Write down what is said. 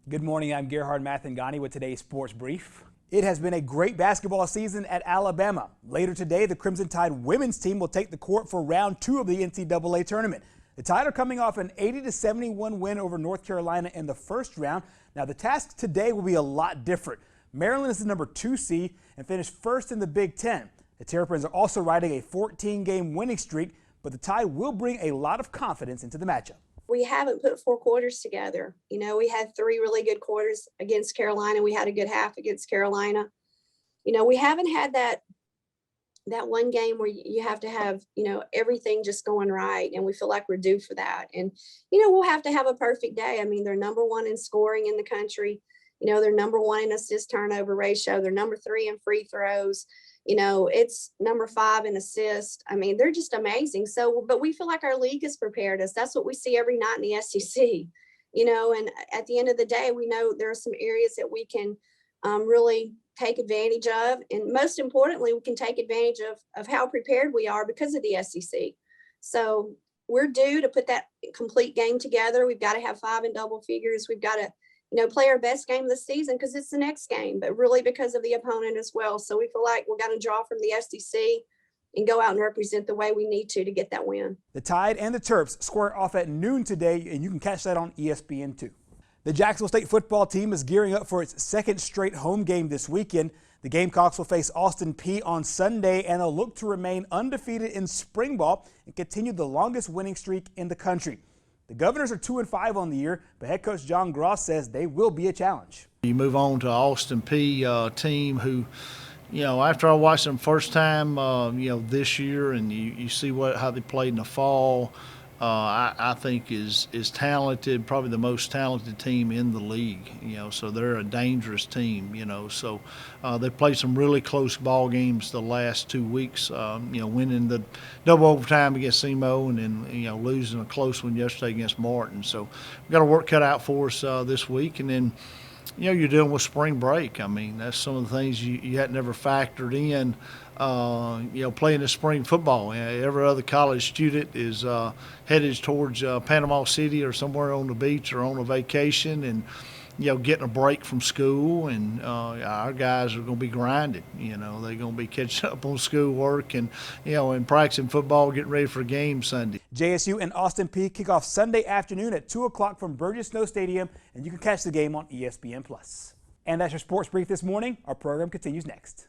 Good morning, I'm Gerhard Mathangani with today's Sports Brief. It has been a great basketball season at Alabama. Later today, the Crimson Tide women's team will take the court for round 2 of the NCAA tournament. The Tide are coming off an 80-71 win over North Carolina in the first round. Now, the task today will be a lot different. Maryland is the number 2 seed and finished first in the Big Ten. The Terrapins are also riding a 14-game winning streak, but the Tide will bring a lot of confidence into the matchup. We haven't put 4 quarters together. We had 3 really good quarters against Carolina. We had a good half against Carolina. We haven't had that one game where you have to have, everything just going right. And we feel like we're due for that. And, we'll have to have a perfect day. I mean, they're number 1 in scoring in the country. They're number 1 in assist turnover ratio. They're number 3 in free throws. It's number 5 in assist. I mean, they're just amazing. So, but we feel like our league has prepared us. That's what we see every night in the SEC, and at the end of the day, we know there are some areas that we can really take advantage of. And most importantly, we can take advantage of how prepared we are because of the SEC. So we're due to put that complete game together. We've got to have 5 in double figures. We've got to play our best game of the season because it's the next game, but really because of the opponent as well. So we feel like we're going to draw from the SEC and go out and represent the way we need to get that win. The Tide and the Terps square off at noon today, and you can catch that on ESPN2. The Jacksonville State football team is gearing up for its second straight home game this weekend. The Gamecocks will face Austin Peay on Sunday, and they'll look to remain undefeated in spring ball and continue the longest winning streak in the country. The Governors are 2-5 on the year, but head coach John Gross says they will be a challenge. You move on to Austin Peay team who, after I watched them first time, this year, and you see how they played in the fall, I think is talented, probably the most talented team in the league. So they're a dangerous team. So they played some really close ball games the last 2 weeks. Winning the double overtime against SEMO, and then losing a close one yesterday against Martin. So we've got a work cut out for us this week, and then you're dealing with spring break. I mean, that's some of the things you had never factored in. Playing the spring football. Every other college student is headed towards Panama City or somewhere on the beach or on a vacation, and getting a break from school. And our guys are going to be grinding. They're going to be catching up on schoolwork and and practicing football, getting ready for a game Sunday. JSU and Austin Peay kick off Sunday afternoon at 2 o'clock from Burgess Snow Stadium, and you can catch the game on ESPN+. And that's your Sports Brief this morning. Our program continues next.